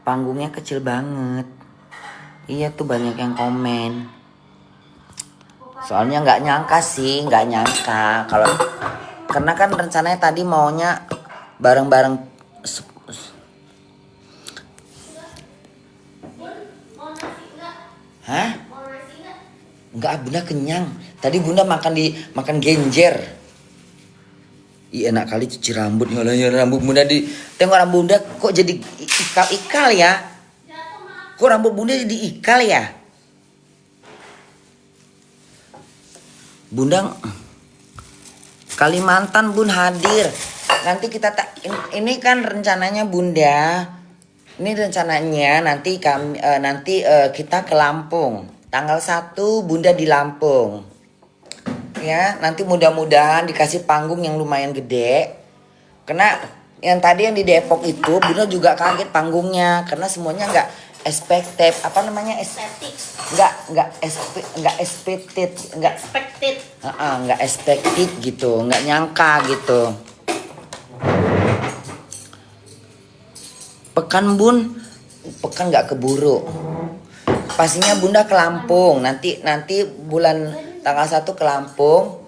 Panggungnya kecil banget. Iya tuh banyak yang komen. Soalnya nggak nyangka sih, nggak nyangka kalau karena kan rencananya tadi maunya bareng-bareng. Hah? Nggak, Bunda kenyang. Tadi Bunda makan genjer. Iya enak kali cuci rambut. Ya rambut Bunda tengok rambut Bunda kok jadi ikal-ikal ya? Kok rambut Bunda jadi ikal ya? Bunda Kalimantan Bun hadir. Nanti kita ini kan rencananya Bunda. Ini rencananya nanti kita ke Lampung. Tanggal 1 Bunda di Lampung. Ya, nanti mudah-mudahan dikasih panggung yang lumayan gede. Karena yang tadi yang di Depok itu Bunda juga kaget panggungnya karena semuanya enggak expected, apa namanya? Estetik. Enggak expected, enggak expected gitu, enggak nyangka gitu. Pekan enggak keburu. Pastinya Bunda ke Lampung. Nanti bulan tanggal 1 ke Lampung.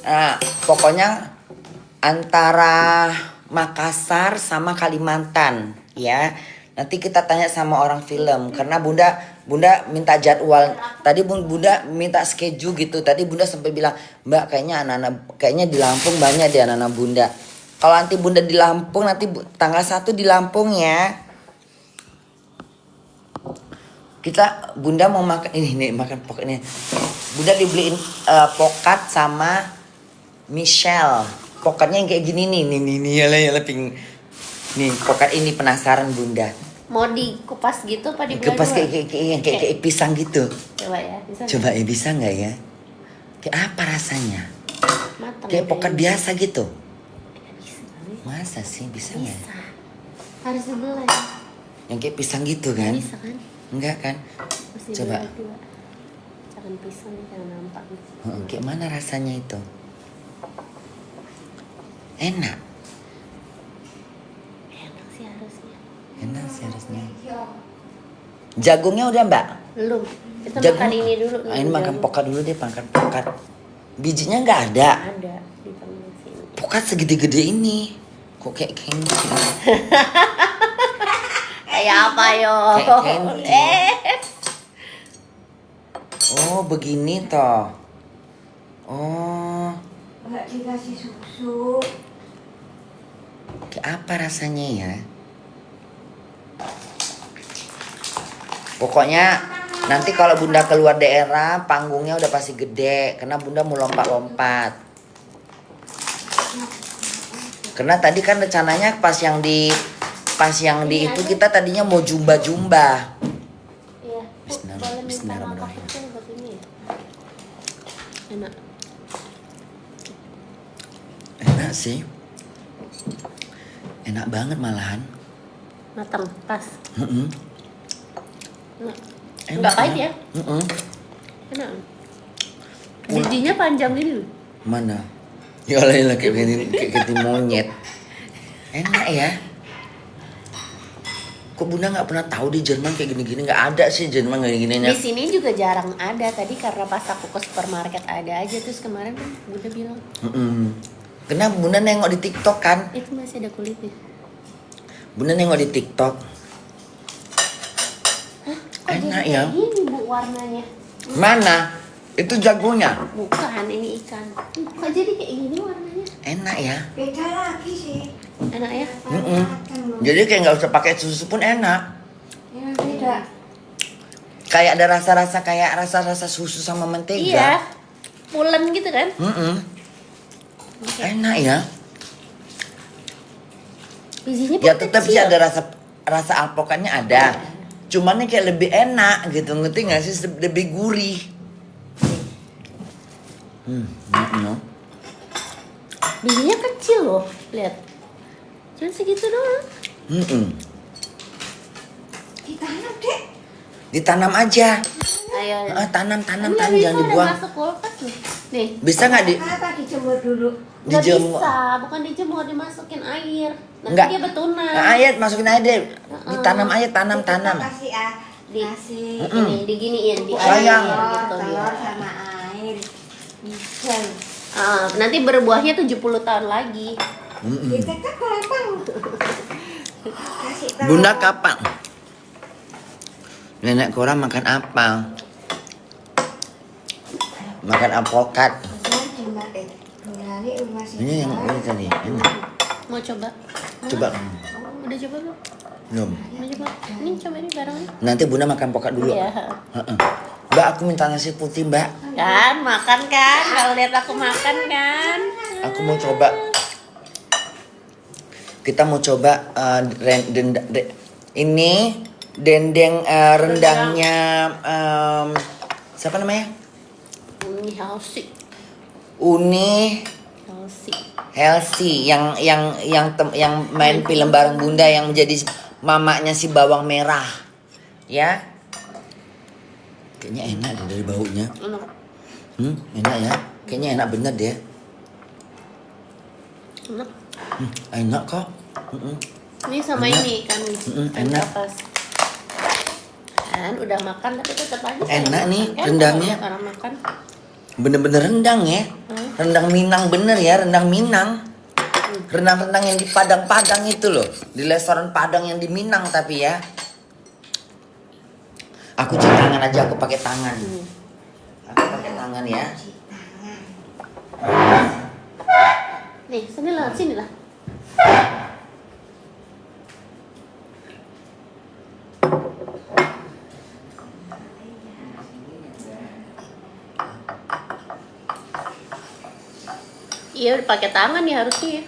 Nah, pokoknya antara Makassar sama Kalimantan ya. Nanti kita tanya sama orang film karena Bunda minta jadwal. Tadi Bunda minta schedule gitu. Tadi Bunda sampai bilang, "Mbak, kayaknya di Lampung banyak deh anak-anak Bunda." Kalau nanti Bunda di Lampung nanti tanggal 1 di Lampung ya. Bunda mau makan ini makan pokat ini. Bunda dibeliin pokat sama Michelle. Pokatnya yang kayak gini nih ya ping. Nih pokat ini penasaran Bunda. Mau dikupas gitu apa dibelah? Kupas kayak pisang gitu. Coba ya, bisa. Coba ya bisa nggak ya? Kayak apa rasanya? Matang Kayak ya, pokat biasa gitu. Bisa. Masa sih bisa nggak? Bisa. Harus dibelah ya. Yang kayak pisang gitu kan? Bisa kan? Enggak kan? Mesti Coba. dua. Jangan pisang jangan nampak gitu. Kayak mana rasanya itu? Enak. Enak sih harusnya. Enak sih harusnya. Jagungnya udah Mbak? Belum. Kita Jagung. makan ini dulu. Ini makan pokat dulu deh, makan pokat. Bijinya nggak ada. Ada di tengah sini. Pokat segede-gede ini. Kok kayak kenci? Kayak apa yo? Kayak kenci. Oh begini toh. Oh. Enggak dikasih susu. Kayak apa rasanya ya? Pokoknya nanti kalau Bunda keluar daerah panggungnya udah pasti gede karena Bunda mau lompat-lompat. Karena tadi kan rencananya pas yang di itu kita tadinya mau jumba-jumba. Iya. Bismillahirrahmanirrahim. Enak. Enak sih. Enak banget malahan. Matang, pas. Enak. Enggak pahit ya? Enak. Bijinya panjang gini loh. Mana? Ya Allah kayak monyet. Enak ya. Kok Bunda nggak pernah tahu di Jerman kayak gini-gini? Nggak ada sih Jerman kayak gini-gini. Di sini juga jarang ada. Tadi karena pas aku ke supermarket ada aja. Terus kemarin kan Bunda bilang. Kenapa Bunda nengok di TikTok kan? Itu masih ada kulitnya. Bunda nengok di TikTok. Hah? Kok Enak jadi ya? kayak gini bu warnanya? Mana? Itu jagungnya. Bukan, ini ikan. Kok jadi kayak gini warnanya? Enak ya. Beda lagi sih. Enak ya? Jadi kayak nggak usah pakai susu pun enak. Ya beda. Kayak ada rasa-rasa susu sama mentega. Iya. Pulen gitu kan? Enak ya. Bijinya Ya pun tetap sih kecil. ada rasa alpukatnya ada. Cuman ini kayak lebih enak gitu, ngerti nggak sih? Lebih gurih. No. Bijinya kecil loh, lihat. Cuma segitu doang. Ditanam dek. Ditanam aja. Ayo. Tanam Enggak jangan bisa, udah dibuang. masuk kulkas nih. Nih. Bisa nggak di Apa dijemur dulu? Nggak dijemur? bisa, bukan dijemur, dimasukin air. Nanti Enggak. dia betunan. Nah, ayat masukin aja deh. Ditanam aja, tanam. Kita kasih Di- kasih Ini diginiin di air Sayang. gitu telur dia. sama air. Bisa. Nanti berbuahnya 70 tahun lagi. Kita kan gampang. Kasih telur. Bunda kapan? Nenek Cora makan apa? Makan alpukat. Ini yang ini tadi. Ini. Mau coba? Coba. Udah coba belum? Belum. Udah coba. Ini coba ini bareng. Nanti Bunda makan alpukat dulu. Iya. Heeh. Mbak, aku minta nasi putih, Mbak. Kan makan kan? Kalau lihat aku makan kan? Aku mau coba. Kita mau coba ini dendeng rendangnya siapa namanya? Uni healthy. Uni Healthy. Healthy yang main film bareng Bunda yang menjadi mamanya si bawang merah. Ya. Kayaknya enak deh dari baunya. Enak. Enak ya. Kayaknya enak bener deh. Enak. Enak kok. Ini sama Enak. ini kan. Enak. Kapas. Kan udah makan tapi tetap aja. Enak nih, kan, rendangnya. kalau orang makan. Bener-bener rendang ya. Rendang Minang bener ya, rendang Minang. Rendang-rendang yang di Padang-Padang itu loh. Di restoran Padang yang di Minang tapi ya. Aku cuci tangan aja, aku pakai tangan. Aku pakai tangan ya. Nih, sini lah, sini lah. Iya, udah pakai tangan ya harusnya ya.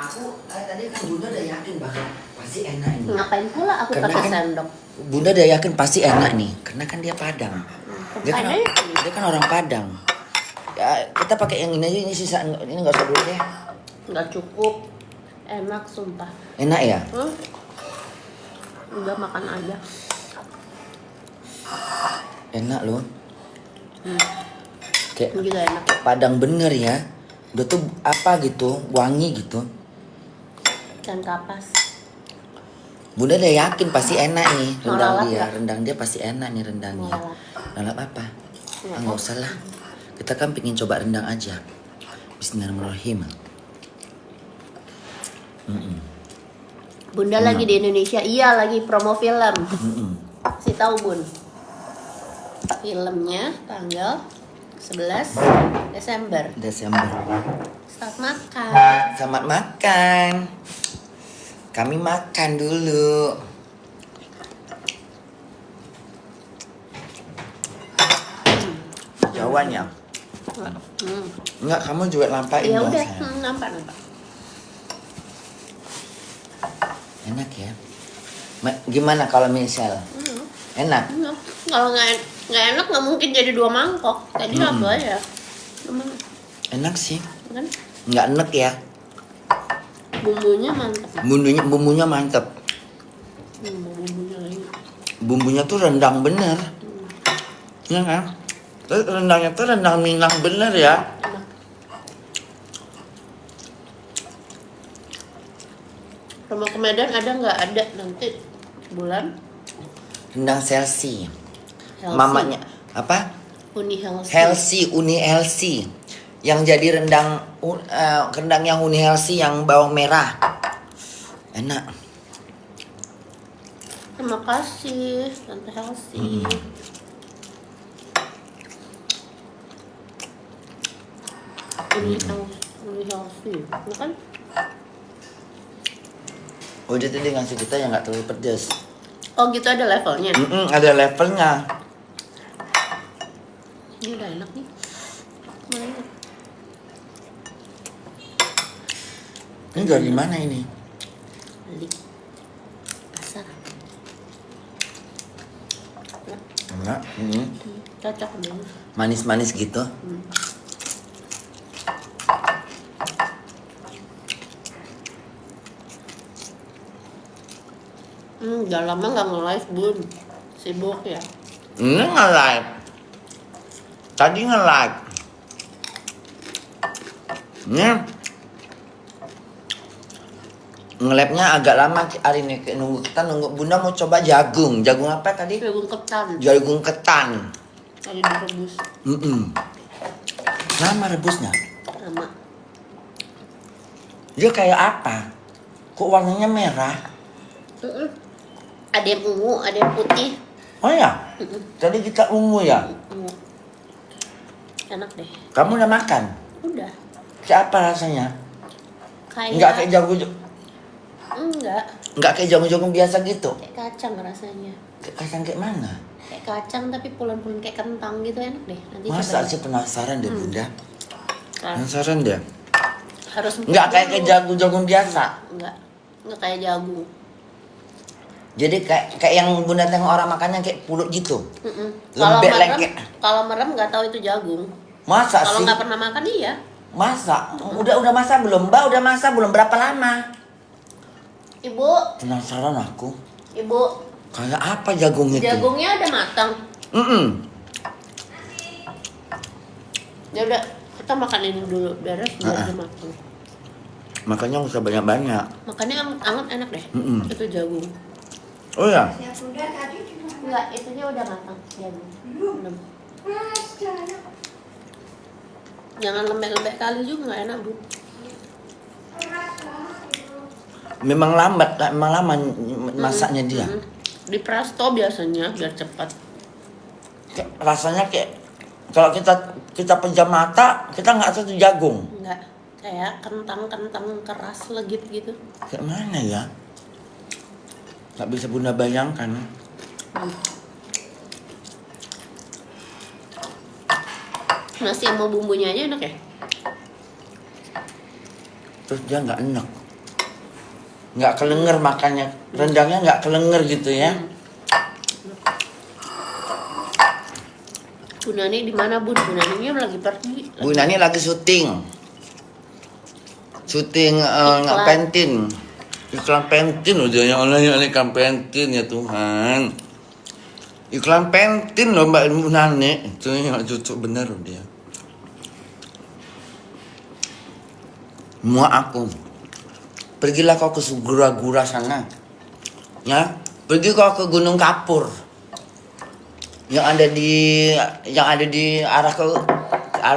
Aku tadi kan Bunda udah yakin bahwa pasti enak ini. Ngapain pula aku Karena pakai kan- sendok? Bunda udah yakin pasti enak nih, karena kan dia Padang. Ada. Dia kan orang Padang. Ya, kita pakai yang ini aja, ini sisa ini nggak usah dulu deh. Nggak cukup. Enak sumpah. Enak ya? Udah makan aja. Enak loh. Kayak Ini juga enak. Padang bener ya. Udah tuh apa gitu, wangi gitu. Ikan kapas. Bunda udah yakin pasti enak nih Mau rendang lalap dia. nggak? Rendang dia pasti enak nih rendangnya. Mau lalap. Lalap apa? Nggak Nggak usah lah. Kita kan pengen coba rendang aja. Bismillahirrahmanirrahim. Bunda lagi di Indonesia. Iya, lagi promo film. Kasih tahu Bun. Filmnya tanggal 11 Desember. Desember. Start makan. Selamat makan. Kami makan dulu. Jawabannya. Enggak, kamu juga lampain Ya dong, udah, sayang. nampak. Enak ya. Gimana kalau misal? Enak. Kalau nggak enak nggak mungkin jadi 2 mangkok. Tadi satu aja. Emang Enak sih. kan Nggak enak ya. bumbunya mantap. Bumbunya mantep. Bumbunya lagi. Bumbunya tuh rendang bener. Iya kan? Terus rendangnya tuh rendang Minang bener ya. Enak. Sama ke Medan ada nggak? Ada nanti bulan. Rendang Chelsea. Healthy. Mamanya apa? Uni healthy. Healthy, Uni Healthy. Yang jadi rendang rendang yang Uni Healthy yang bawang merah. Enak. Terima kasih Tante Healthy. Uni healthy. Ya kan? Udah tadi ngasih kita yang nggak terlalu pedas. Oh gitu ada levelnya. Ada levelnya. Ini udah enak nih. Mana? Ini dari mana ini? Beli pasar. Enggak. Cocok dong. Manis-manis gitu. Udah lama nggak nge-live Bun. Sibuk ya. Ini nge-live. Tadi nge-live. Ini nge-live-nya agak lama hari ini. Kita nunggu Bunda mau coba jagung. Jagung apa tadi? Jagung ketan. Jagung ketan. Tadi direbus. Lama rebusnya. Sama. Dia kayak apa? Kok warnanya merah? Ada yang ungu, ada yang putih. Oh ya? Tadi kita ungu ya? Ungu. Enak deh. Kamu udah makan? Udah. Kayak apa rasanya? Kayak Enggak kayak jagung. Enggak kayak jagung-jagung biasa gitu. Kayak kacang rasanya. Kayak kacang kayak mana? Kayak kacang tapi pulen-pulen kayak kentang gitu, enak deh. Nanti Masa cobain. sih penasaran deh Bunda? Nah, Penasaran deh. harus Enggak kayak dulu. jagung-jagung biasa. Enggak kayak jagung. Jadi kayak yang Bunda tengok orang makannya kayak pulut gitu. Kalau Lembek merem, lengket. kalau merem nggak tahu itu jagung. Masa Kalau sih? nggak pernah makan iya. Masa? Udah masa belum? Mbak udah masa belum? Berapa lama? Ibu, Penasaran aku. ibu, Kayak apa jagung itu? jagungnya udah matang. Ya udah, kita makan ini dulu beres biar dia matang. Makanya nggak usah banyak-banyak. Makannya anget enak deh. Itu jagung. Oh ya? Yang Bunda tadi cuma Enggak, itunya udah matang jagung. Belum. Jangan lembek-lembek kali juga nggak enak bu. Memang lambat, memang lama masaknya dia. Di presto biasanya biar cepat. Rasanya kayak kalau kita pejam mata, kita nggak tahu itu jagung. Enggak, kayak kentang-kentang keras legit gitu. Kayak mana ya? Nggak bisa Bunda bayangkan. Nasi sama bumbunya aja enak ya? Terus dia nggak enak, nggak kelenger makannya, rendangnya nggak kelenger gitu ya. Bu Nani di mana Bun? Bu Naninya lagi pergi. Bu Nani lagi syuting Pentin, iklan Pentin loh, jangan oleh iklan Pentin ya Tuhan, iklan Pentin loh Mbak Bu Nani, itu yang cucu bener loh dia. Muak aku. Pergilah kau ke Gura-Gura sana. Ya, pergi kau ke Gunung Kapur. Yang ada di arah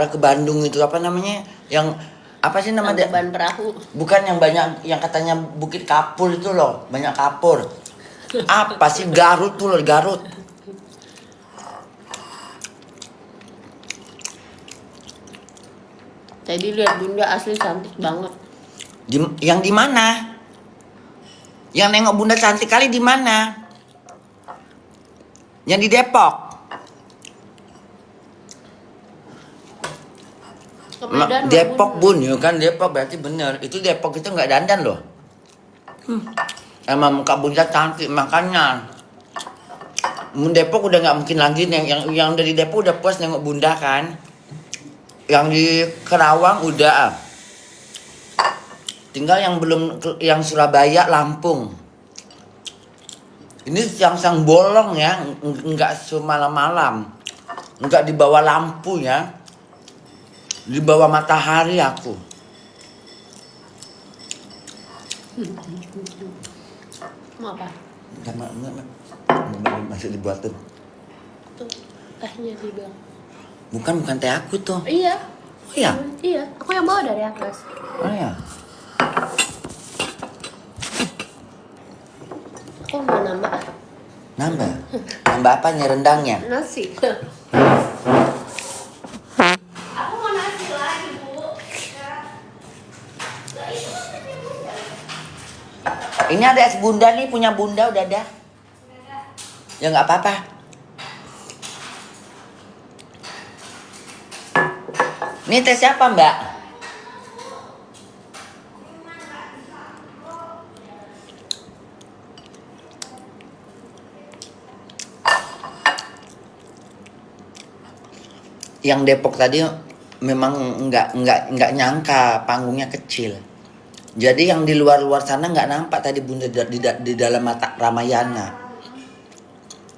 ke Bandung itu apa namanya? Yang apa sih nama dia? Ban perahu. Bukan yang banyak yang katanya Bukit Kapur itu loh, banyak kapur. Apa sih Garut tuh loh, Garut. Tadi lihat Bunda asli cantik banget. Yang di mana? Yang nengok Bunda cantik kali di mana? Yang di Depok. Ke Medan, Depok Bun. Bun, ya kan Depok berarti bener. Itu Depok itu nggak dandan loh. Emang muka Bunda cantik makanya. Depok udah nggak mungkin lagi yang dari Depok udah puas nengok Bunda kan. Yang di Kerawang udah. Tinggal yang belum, yang Surabaya, Lampung. Ini siang-siang bolong ya, nggak semalam-malam, nggak di bawah lampu ya, di bawah matahari aku. Mau apa? Masih dibuat tuh. Tuh, tehnya di bawah. Bukan teh aku tuh. Iya. Oh ya? Iya, aku yang bawa dari atas. Oh ya? Aku mau nambah Nambah? Nambah apanya? Rendangnya? nasi. Aku mau nasi lagi, Bu. Ini ada es Bunda nih, punya Bunda udah ada. Ya nggak apa-apa. Ini teh siapa Mbak? Yang Depok tadi memang nggak nyangka panggungnya kecil. Jadi yang di luar sana nggak nampak tadi Bunda di dalam mata Ramayana.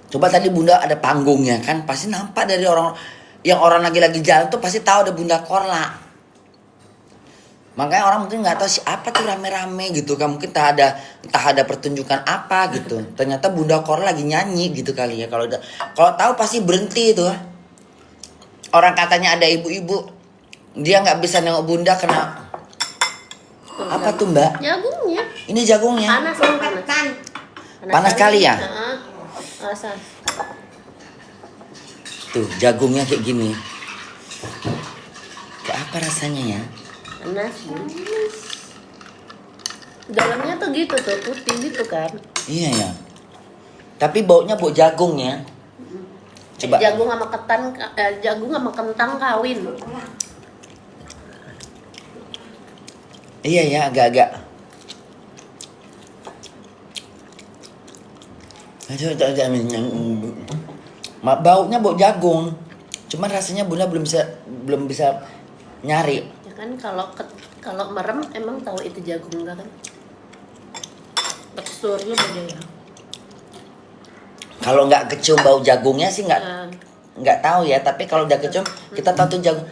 Coba tadi bunda ada panggungnya kan, pasti nampak dari orang yang orang lagi jalan tuh pasti tahu ada Bunda Korla. Makanya orang mungkin nggak tahu siapa tuh rame-rame gitu kan, mungkin entah ada pertunjukan apa gitu. Ternyata Bunda Korla lagi nyanyi gitu kali ya. Kalau tahu pasti berhenti tuh. Orang katanya ada ibu-ibu dia nggak bisa nengok Bunda kena apa tuh Mbak? Jagungnya. Ini jagungnya. Panas, panas. Panas kali ya? Heeh. Rasa. Tuh jagungnya kayak gini. Kayak apa rasanya ya? Panas. Dalamnya tuh gitu tuh, putih gitu kan. Iya ya. Tapi baunya bau jagungnya. Coba. Jagung sama kentang kawin. Iya ya, agak-agak. Baunya bau jagung. Cuman rasanya Bunda belum bisa nyari. Ya kan kalau merem emang tahu itu jagung enggak kan? Teksturnya beda ya. Kalau nggak kecium bau jagungnya sih Nah, nggak tahu ya. Tapi kalau udah kecium kita tahu tuh jagung.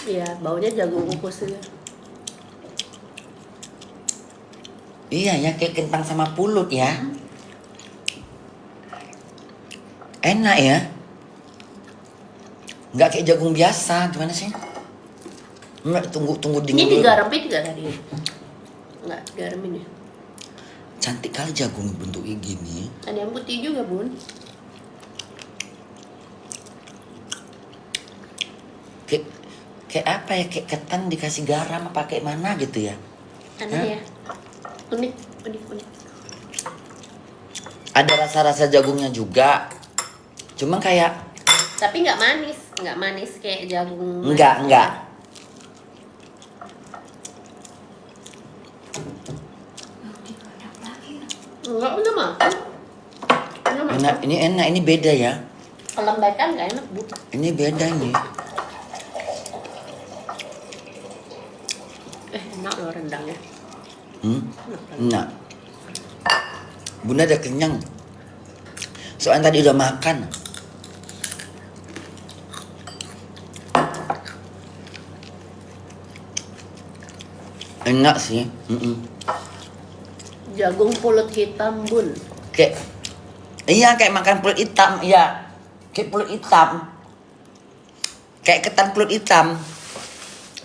iya, baunya jagung kukus ya. Iya ya, kayak kentang sama pulut ya. Enak ya. Nggak kayak jagung biasa, gimana sih? Tunggu Ini dingin dulu. digaramin nggak tadi? Nggak digaramin ya. Cantik kali jagung bentuknya gini. Ada yang putih juga bun. Kayak apa ya? Kayak ketan dikasih garam apa kayak mana gitu ya? Aneh ya. Unik. Ada rasa-rasa jagungnya juga. Cuma kayak Tapi nggak manis kayak jagung. enggak. Enggak, udah makan. Udah makan. Enak, ini beda ya. Kelembakan nggak enak bu. Ini beda ini. Enak loh rendangnya. Enak. Bunda udah kenyang. Soalnya tadi udah makan. Enak sih. Jagung pulut hitam bun. Kayak makan pulut hitam, iya. Kayak pulut hitam. Kayak ketan pulut hitam.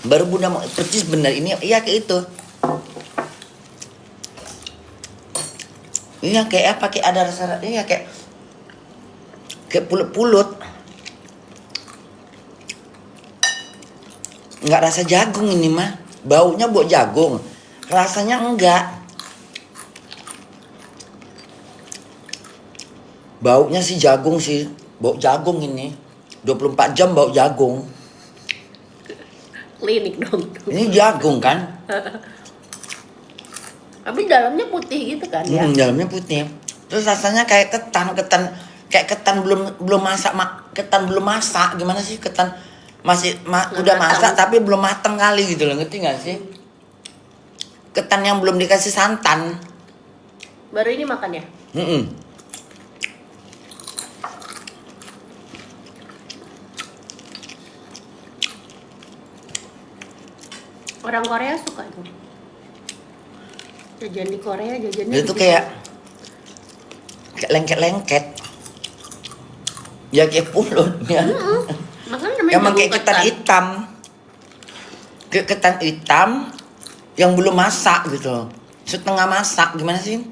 Baru Bunda mau percis bener ini, iya kayak itu. Iya kayak apa? Kayak ada rasa, iya kayak pulut-pulut. Nggak rasa jagung ini mah. Baunya bau jagung. Rasanya enggak. Baunya sih jagung sih. Bau jagung ini. 24 jam bau jagung. Klinik dong. Ini jagung kan? Tapi dalamnya putih gitu kan ya. Dalamnya putih. Terus rasanya kayak ketan belum masak, ketan belum masak. Gimana sih ketan udah masak tapi belum mateng kali gitu loh, ngerti gak sih? Ketan yang belum dikasih santan. Baru ini makan ya? Orang Korea suka itu. Jajan di Korea jajannya Itu begitu. kayak lengket-lengket. Ya kayak pulut ya. Makanya namanya Emang jagung kayak ketan hitam. Kayak ketan hitam yang belum masak gitu. Setengah masak, gimana sih?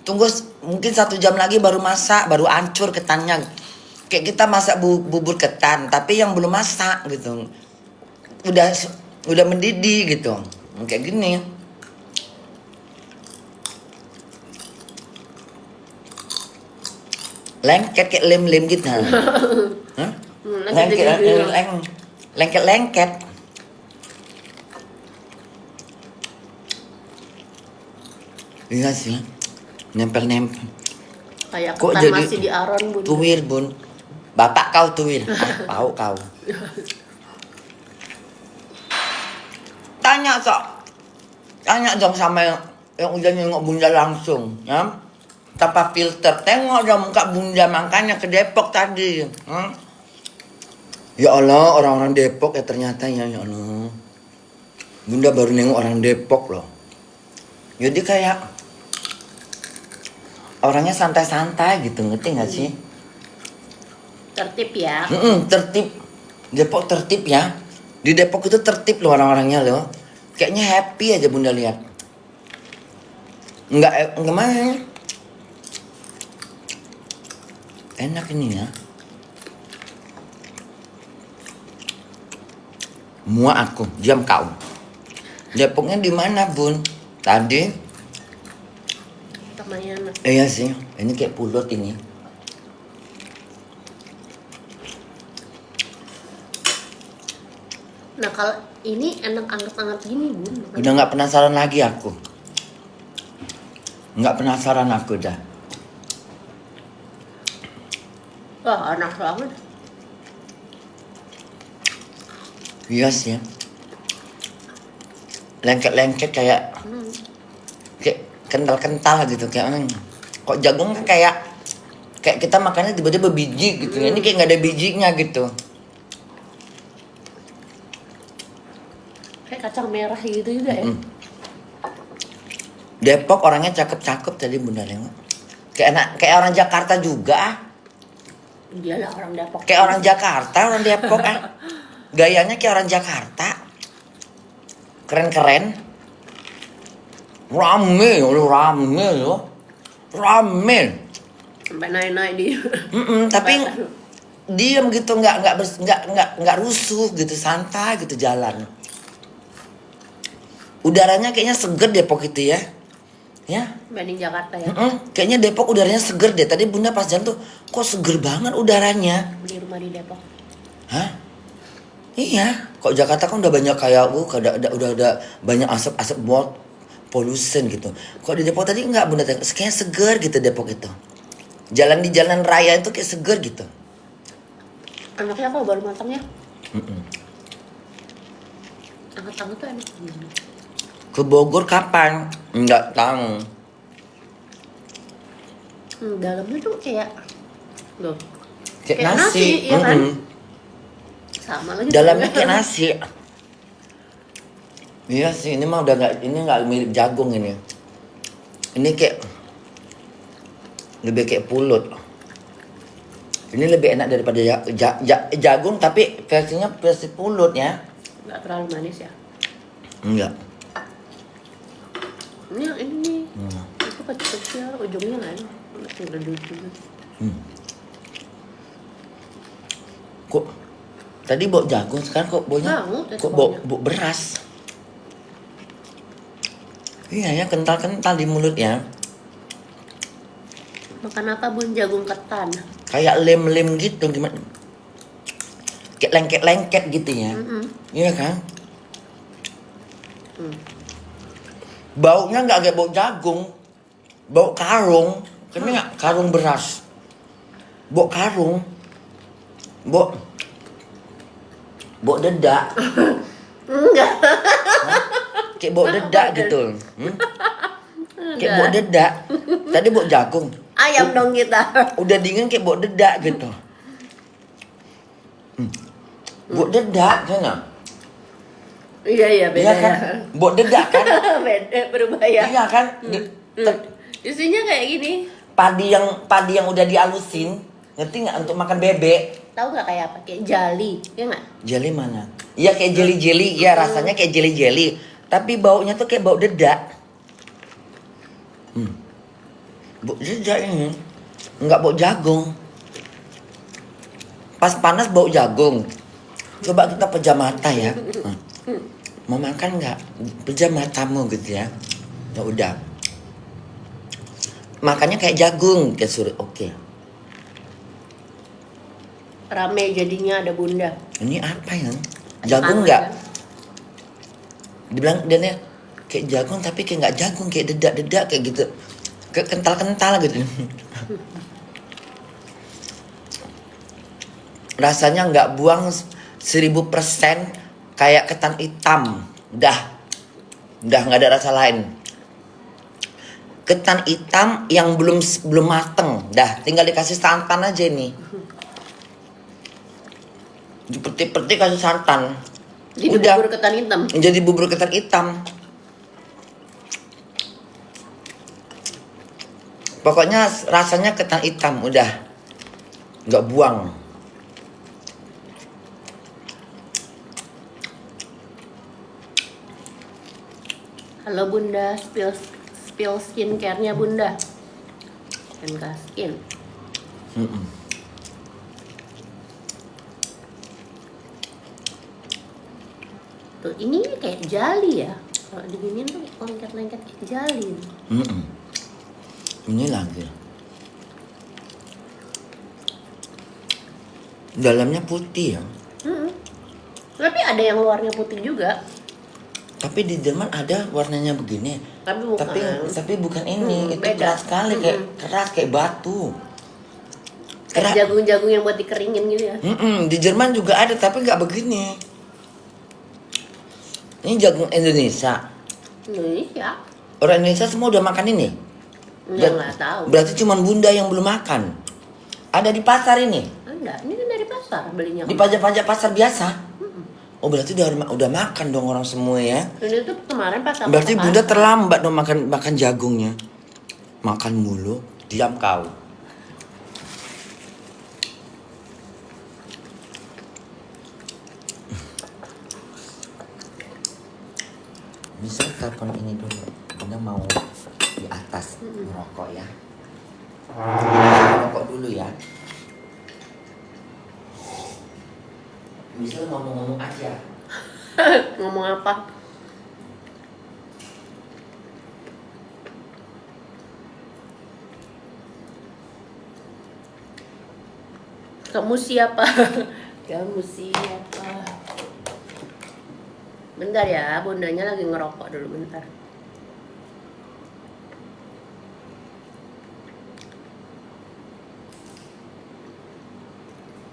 Tunggu mungkin 1 jam lagi baru masak, baru hancur ketannya. Kayak kita masak bubur ketan, tapi yang belum masak gitu. Udah mendidih gitu. Kayak gini. Lengket kayak lem-lem gitu. Hah? Lengket-lengket. Iya sih. Nempel-nempel. Kayak Kok ketan jadi masih di aron bun. Tuwir bun. Bapak kau tuwir. Tahu kau. Tanya dong sama yang udah nengok Bunda langsung, ya. tanpa filter. Tengok dong muka bunda makanya ke Depok tadi. Ya Allah, orang-orang Depok ya ternyata ya Allah. Bunda baru nengok orang Depok loh. Jadi kayak orangnya santai-santai gitu, ngerti gak sih? Tertib ya. Tertib. Depok tertib ya. Di Depok itu tertib loh orang-orangnya loh. Kayaknya happy aja Bunda lihat. Enggak mana? Enak ini ya. Muak aku, diam kau. Depoknya di mana Bun? Tadi? Lumayan. Iya sih, ini kayak pulut ini. Nah kalau ini enak anget-anget gini Bun. Udah nggak penasaran lagi aku. Nggak penasaran aku dah. Wah enak banget. Iya sih. Lengket-lengket kayak kental-kental gitu kayak kok jagung kan kayak kita makannya tiba-tiba biji gitu. Ini kayak nggak ada bijinya gitu. Kayak kacang merah gitu juga ya. Depok orangnya cakep-cakep tadi Bunda nengok. Kayak orang Jakarta juga ah. Dialah orang Depok. Kayak orang Jakarta, orang Depok ah. Gayanya kayak orang Jakarta. Keren-keren. Rame loh. Rame. Sampai naik-naik di. Tapi diam gitu, nggak rusuh gitu, santai gitu jalan. Udaranya kayaknya seger Depok itu ya. Ya. Banding Jakarta ya. Kayaknya Depok udaranya seger deh. Tadi Bunda pas jalan tuh kok seger banget udaranya. Beli rumah di Depok. Hah? Iya, kok Jakarta kan udah banyak kayak udah ada banyak asap buat pollution gitu. Kok di Depok tadi enggak Bunda, kayaknya seger gitu Depok itu. Jalan di jalan raya itu kayak seger gitu. Anaknya kalau baru matang ya. Anget-anget tuh enak. Ke Bogor kapan? Enggak tahu. Dalamnya tuh kayak loh. Kayak nasi, ya kan? Sama lagi. Dalamnya kayak nasi. Iya sih, ini mah udah nggak mirip jagung ini. Ini kayak lebih kayak pulut. Ini lebih enak daripada jagung tapi versinya versi pulut ya. Nggak terlalu manis ya. Enggak. Ini yang ini. Itu kecil-kecil ujungnya kan. Tinggal dulu. Kok tadi bawa jagung sekarang kok baunya bau beras. Iya ya, kental-kental di mulut ya. Makan apa Bun? Jagung ketan. Kayak lem-lem gitu gimana? Kayak lengket-lengket gitu ya. Iya kan? Baunya nggak kayak bau jagung. Bau karung. Kena nggak? Karung beras. Bau karung. Bau dedak. Enggak. Kayak bau dedak gitu. Kayak bau dedak. Tadi bau jagung. Ayam dong kita. Udah dingin kayak bau dedak gitu. Bau dedak kan? Iya beda Iya kan? ya. Bau dedak kan? Beda berubah ya. Iya kan? Isinya kayak gini. Padi yang udah dialusin, ngerti nggak untuk makan bebek? Tahu nggak kayak apa? Kayak jali, ya nggak? Jeli mana? Iya kayak jeli-jeli, ya rasanya kayak jeli-jeli. Tapi baunya tuh kayak bau dedak. Bau dedak ini, nggak bau jagung. Pas panas bau jagung. Coba kita pejam mata ya. Mau makan nggak? Pejam matamu gitu ya. Ya udah. Makannya kayak jagung, kayak suruh oke. Rame jadinya ada Bunda. Ini apa ya? Jagung nggak? Dibilang dia kayak jagung tapi kayak nggak jagung, kayak dedak-dedak kayak gitu, kayak kental-kental gitu. Rasanya nggak buang 1000%, kayak ketan hitam. Udah nggak ada rasa lain. ketan hitam yang belum mateng. Dah, tinggal dikasih santan aja nih. Dipetik-petik kasih santan. Jadi Udah. bubur ketan hitam. Jadi bubur ketan hitam. Pokoknya rasanya ketan hitam udah. Nggak buang. Halo Bunda, spill skincare-nya Bunda. MK Skin. Tuh ini kayak jali ya. Kalau diginiin tuh lengket-lengket kayak jali. Ini lagi. Dalamnya putih ya. Tapi ada yang luarnya putih juga. Tapi di Jerman ada warnanya begini. Tapi bukan. Tapi bukan ini. Itu beda. keras sekali keras kayak batu. Kayak jagung-jagung yang buat dikeringin gitu ya. Di Jerman juga ada tapi nggak begini. Ini jagung Indonesia. Indonesia. Orang Indonesia semua udah makan ini. Nggak tahu. Berarti cuma Bunda yang belum makan. Ada di pasar ini. Enggak, ini kan dari pasar belinya. Di pajak-pajak pasar biasa. Oh berarti udah makan dong orang semua ya. Ini tuh kemarin pas aku Berarti ke Bunda pasar. terlambat dong makan jagungnya. Makan mulu, diam kau. Bisa telepon ini dulu. Bunda mau di atas merokok ya. Merokok dulu ya. Bisa ngomong-ngomong aja. Ngomong apa? Kamu siapa? Kamu siapa? Bentar ya, bundanya lagi ngerokok dulu bentar.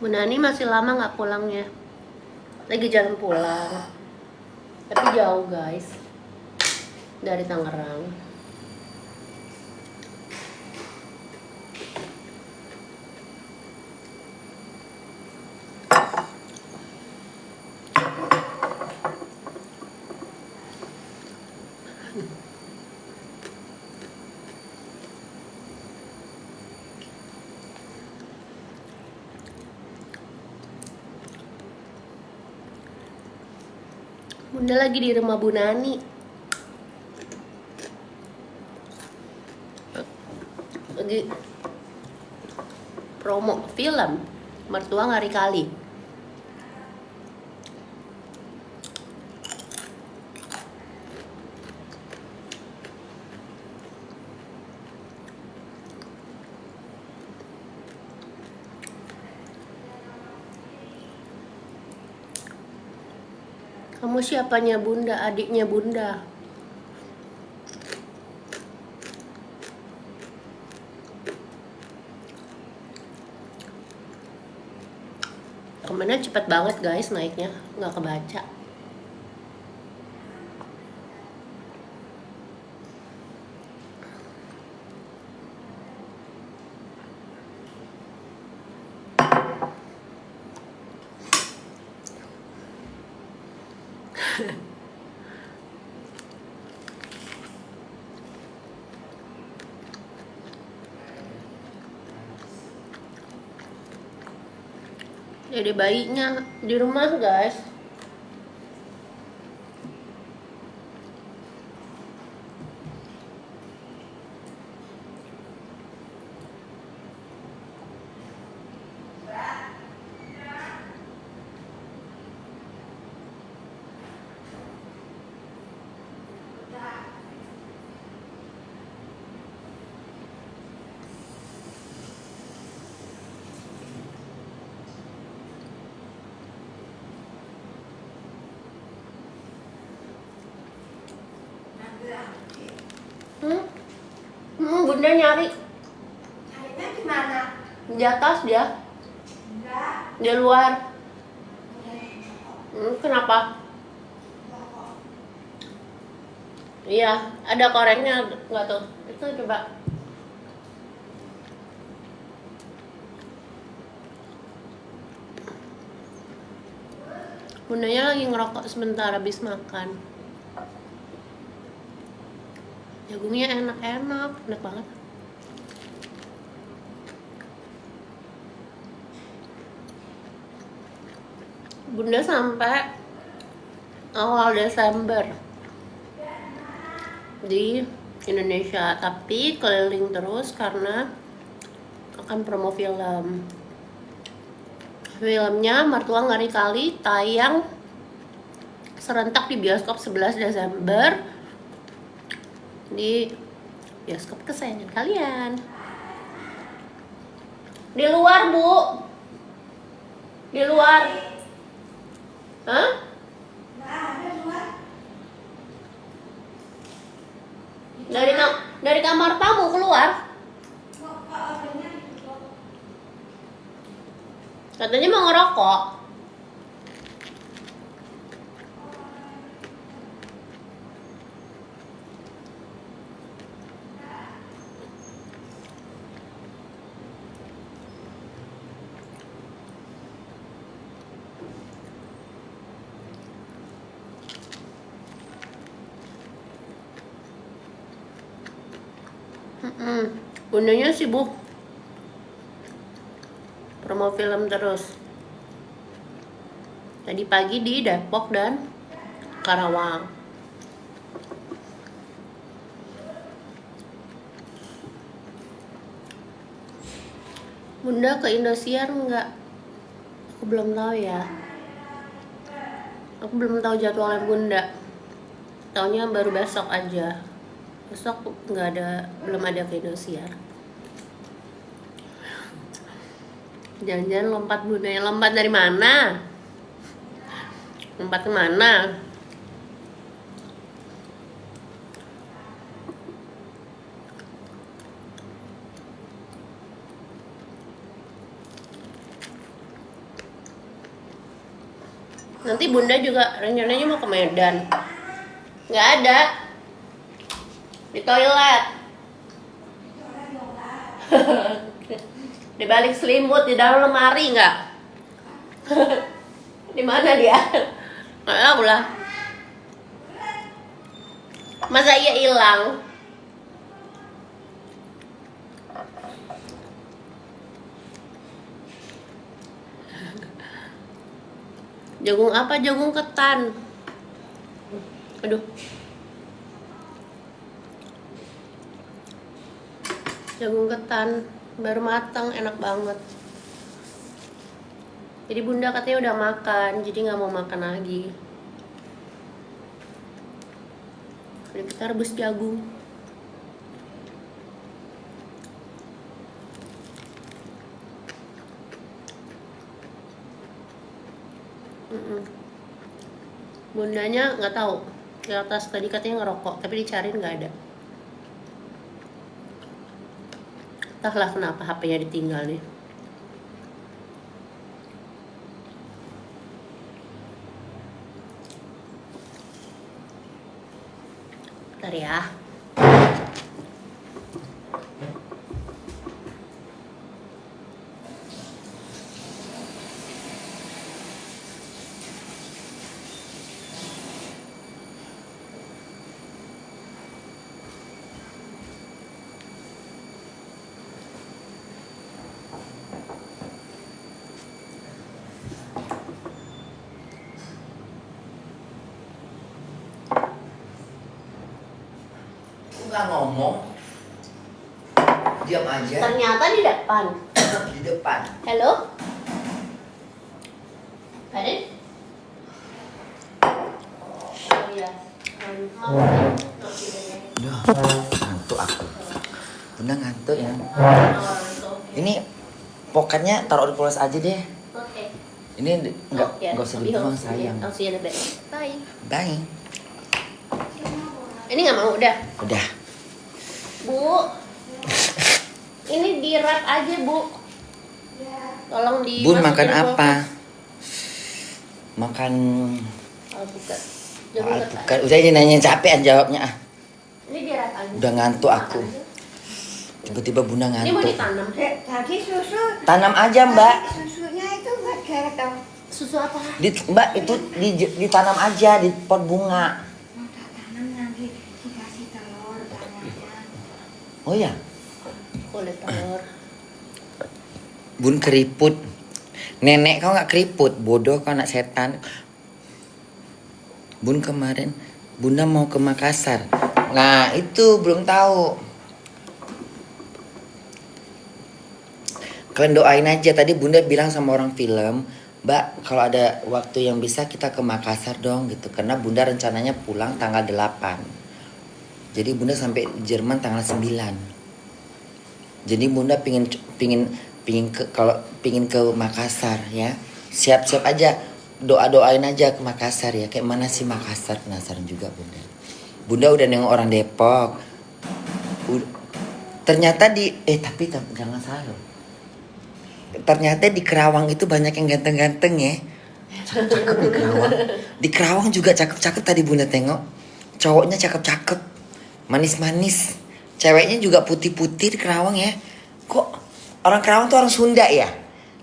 Bunda ini masih lama nggak pulangnya? Lagi jalan pulang. Tapi jauh guys. Dari Tangerang. Bunda lagi di rumah Bu Nani. Lagi promo film Mertua Ngari Kali. Kamu siapanya Bunda? Adiknya Bunda. Komennya cepet banget guys naiknya, nggak kebaca. Jadi bayinya di rumah guys. Bunda nyari Carinya di mana? di atas dia, Enggak. di luar. Kenapa? Iya, ada korengnya nggak tuh? Itu coba. Bundanya lagi ngerokok sebentar habis makan. Jagungnya enak banget. Bunda sampai awal Desember di Indonesia, tapi keliling terus karena akan promo film. Filmnya Mertua Ngeri Kali tayang serentak di bioskop 11 Desember di bioskop kesayangan kalian. Di luar, Bu. Di luar. Hah? Dari kamar tamu keluar. Katanya mau ngerokok. Bundanya sibuk promo film terus. Tadi pagi di Depok dan Karawang. Bunda ke Indosiar enggak? Aku belum tahu ya. Aku belum tahu jadwalnya Bunda. Taunya baru besok aja. Besok belum ada ke Indosiar. Jangan-jangan lompat Bunda, lompat dari mana? Lompat kemana? Nanti Bunda juga rencananya mau ke Medan. Nggak ada. Di toilet. Di balik selimut, di dalam lemari nggak? Di mana dia? Nggak tahu lah. Masa iya hilang? Jagung apa? Jagung ketan. Aduh. Jagung ketan baru matang, enak banget. Jadi Bunda katanya udah makan, jadi nggak mau makan lagi. Jadi kita rebus jagung. Bundanya nggak tahu. Di atas tadi katanya ngerokok, tapi dicariin nggak ada. Entahlah kenapa HP-nya ditinggal nih. Bentar ya. Nggak ngomong, diam aja. Ternyata di depan. Di depan. Halo? Ada? Oh iya. Duh, ngantuk aku. Bunda ngantuk ya. Ini pokoknya taruh di kulkas aja deh. Oke. Ini nggak usah dibuang sayang. I'll see you in a bit. Bye. Bye. Ini nggak mau udah. Udah. Bu, ini di wrap aja Bu. Tolong di. Bun makan apa? Makan Alpukat. alpukat. Udah ini nanya capean jawabnya ah. aja. Udah ngantuk aku. Tiba-tiba Bunda Ini mau ngantuk. ditanam. Tadi susu. Tanam aja Mbak. Susunya itu nggak gatal. Susu apa? Mbak itu ditanam aja di pot bunga. Mau tak tanam nanti dikasih telur tangannya. Oh ya, Kulit telur. Bun keriput. Nenek kau nggak keriput, bodoh kau anak setan. Bun kemarin Bunda mau ke Makassar. Nah itu belum tahu. Kalian doain aja. Tadi Bunda bilang sama orang film, Mbak kalau ada waktu yang bisa kita ke Makassar dong gitu. Karena Bunda rencananya pulang tanggal 8. Jadi Bunda sampai Jerman tanggal 9. Jadi Bunda pingin ke Makassar ya. Siap-siap aja. Doain aja ke Makassar ya. Kayak mana sih Makassar, penasaran juga Bunda. Bunda udah nengok orang Depok. Ternyata tapi jangan salah loh. Ternyata di Kerawang itu banyak yang ganteng-ganteng ya. Cakep di Kerawang. Di Kerawang juga cakep-cakep tadi Bunda tengok. Cowoknya cakep-cakep. Manis-manis. Ceweknya juga putih-putih di Kerawang ya. Kok orang Kerawang tuh orang Sunda ya?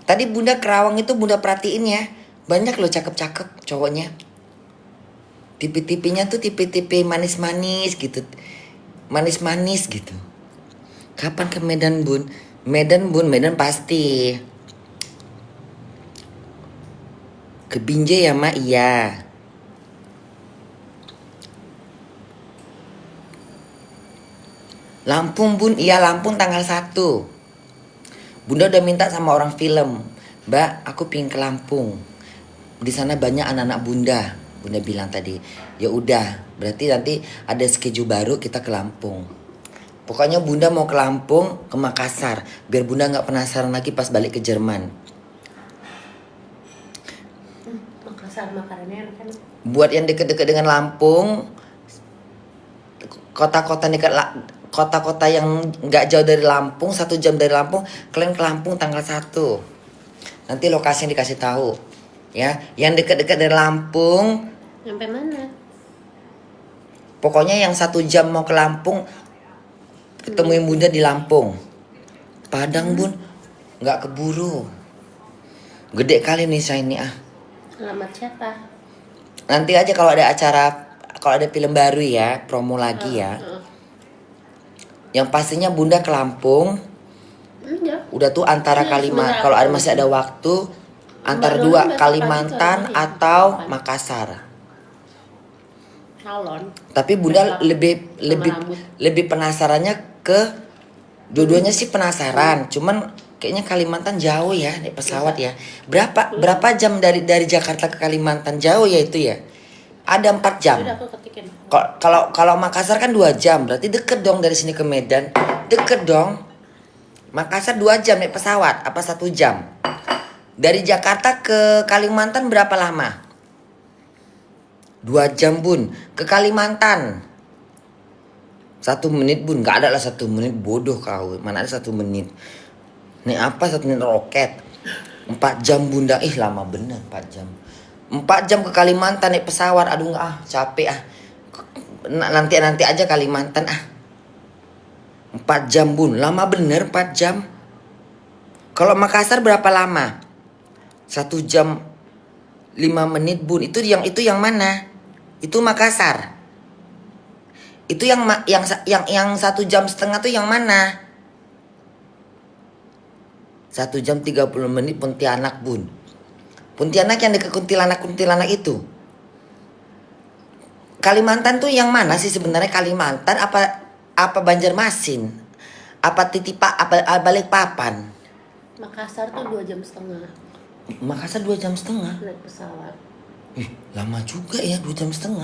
Tadi Bunda Kerawang itu Bunda perhatiin ya. Banyak loh cakep-cakep cowoknya. Tipe-tipenya tuh tipe-tipe manis-manis gitu. Manis-manis gitu. Kapan ke Medan Bun? Medan pasti. Ke Binjai ya Mak, iya. Lampung Bun, iya Lampung tanggal 1. Bunda udah minta sama orang film, Mbak aku pingin ke Lampung. Di sana banyak anak-anak Bunda bilang tadi. Ya udah, berarti nanti ada schedule baru kita ke Lampung. Pokoknya Bunda mau ke Lampung, ke Makassar, biar Bunda nggak penasaran lagi pas balik ke Jerman. Makassar makanannya enak kan? Buat yang deket-deket dengan Lampung, kota-kota yang nggak jauh dari Lampung, 1 jam dari Lampung, kalian ke Lampung tanggal 1. Nanti lokasinya dikasih tahu. Ya, yang dekat-dekat dari Lampung, Sampai mana? pokoknya yang 1 jam mau ke Lampung, ketemuin Bunda di Lampung. Padang Bun, nggak keburu. Gede kali nih saya ini ah. Alamat siapa? Nanti aja kalau ada acara, kalau ada film baru ya, promo lagi ya. Yang pastinya Bunda ke Lampung. Iya. Udah tuh antara Iya, Kalimantan, sebenarnya kalau aku masih ada waktu, antara Mbak dua Doni besok Kalimantan pagi ke atau Balikpapan. Makassar. Calon. Tapi Bunda Besok sama rambut. lebih penasarannya ke dua-duanya sih penasaran. Cuman kayaknya Kalimantan jauh ya naik pesawat ya. Berapa jam dari Jakarta ke Kalimantan, jauh ya itu ya? Ada 4 jam. Udah aku ketikin. Kalau Makassar kan 2 jam, berarti deket dong dari sini ke Medan. Deket dong. Makassar 2 jam naik pesawat, apa 1 jam? Dari Jakarta ke Kalimantan berapa lama? 2 jam Bun. Ke Kalimantan 1 menit Bun. Gak ada lah 1 menit, bodoh kau. Mana ada 1 menit. Nih apa 1 menit roket? 4 jam Bunda. Lama bener 4 jam. 4 jam ke Kalimantan naik pesawat. Aduh capek ah. Nanti aja Kalimantan ah. 4 jam Bun. Lama bener 4 jam. Kalau Makassar berapa lama? 1 jam 5 menit Bun. Itu yang mana? Itu Makassar. Itu yang 1 jam setengah tuh yang mana? 1 jam 30 menit Pontianak Bun. Pontianak yang dekat Kuntilanak itu. Kalimantan tuh yang mana sih sebenarnya? Kalimantan apa Banjarmasin? Apa Balikpapan? Makassar tuh 2,5 jam. Makassar 2,5 jam. Naik pesawat. Lama juga ya 2,5 jam.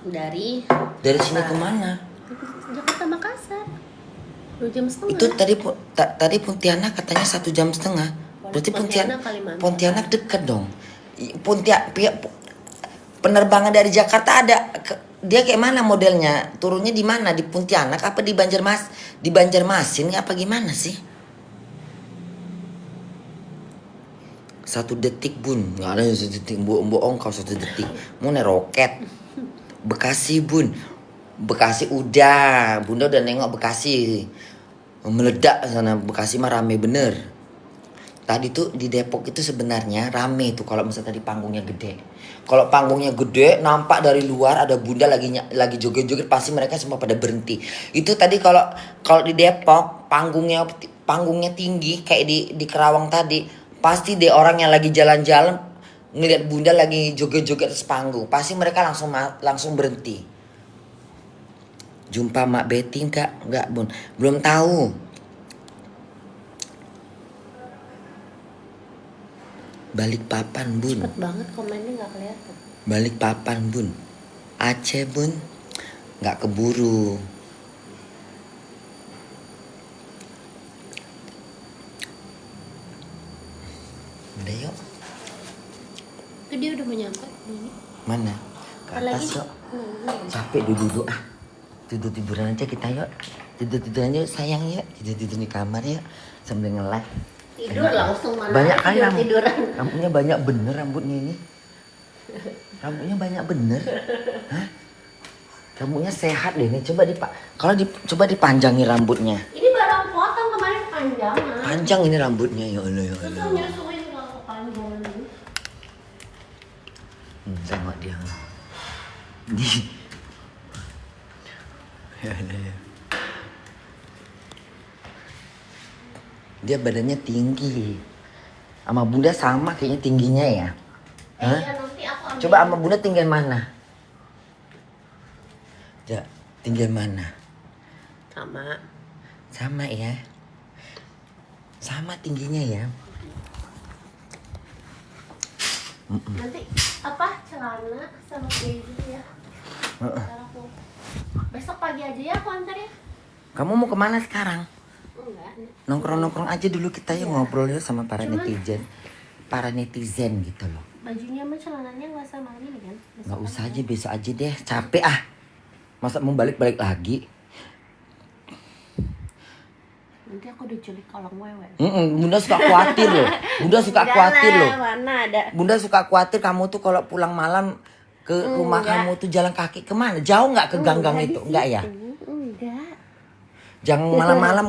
Dari Sini kemana? Jakarta Makassar. 2,5 jam. Itu tadi Pontianak katanya 1,5 jam. Berarti Pontianak, Kalimantan. Pontianak dekat dong. Penerbangan dari Jakarta ada dia kayak mana modelnya? Turunnya di mana? Di Pontianak apa di Banjarmasin apa gimana sih? 1 detik Bun, nggak ada 1 detik. Bohong kau 1 detik. Mau naik roket. Bekasi Bun. Bekasi udah, Bunda udah nengok Bekasi. Meledak sana, Bekasi mah rame bener. Tadi tuh di Depok itu sebenarnya rame tuh kalau misalnya tadi panggungnya gede. Kalau panggungnya gede, nampak dari luar ada Bunda lagi joget-joget, pasti mereka semua pada berhenti. Itu tadi kalau di Depok panggungnya tinggi kayak di Kerawang tadi, pasti deh orang yang lagi jalan-jalan ngeliat Bunda lagi joget-joget atas panggung, pasti mereka langsung berhenti. Jumpa Mak Betty enggak Bun, belum tahu. Balikpapan Bun. Cepet banget komennya nggak kelihatan. Balikpapan Bun. Aceh Bun. Nggak keburu. Udah yuk. Itu dia udah mau nyampe ini. Mana? Ke Ntar atas yuk. Capek duduk ah. Tidur-tiduran aja kita yuk. Tidur-tiduran yuk sayang yuk. Tidur-tidur di kamar yuk. Sambil nge-live. Tidur langsung mana? Banyak kali tiduran. rambutnya banyak bener rambutnya ini. Rambutnya banyak bener. Hah? Rambutnya sehat deh nih. Coba dipanjangin rambutnya. Ini baru potong kemarin panjang. Panjang ini rambutnya ya Allah ya Terus Allah. nyusuin kalau kepanjangan ini. Sama dia. Ya Allah ya. Dia badannya tinggi. Sama Bunda sama kayaknya tingginya ya. Hah? Iya nanti aku ambil. Coba sama Bunda tinggian mana? Ya, tinggian mana? Sama. Sama ya. Sama tingginya ya. Nanti apa celana sama keju ya. Ntar aku besok pagi aja ya aku antar ya. Kamu mau kemana sekarang? Enggak. Nongkrong-nongkrong aja dulu kita ya, ngobrol ya sama para netizen. Para netizen gitu loh. Bajunya sama celananya nggak sama ini kan? Besok Nggak usah aja. aja, besok aja deh. Capek ah. Masa mau balik-balik lagi? Nanti aku diculik kolong wewe. Bunda suka khawatir loh. Bunda suka khawatir loh. Mana ada. Bunda suka khawatir kamu tuh kalau pulang malam ke rumah kamu tuh jalan kaki kemana? Jauh nggak ke gang-gang itu? Enggak ya? Enggak. Jangan malam-malam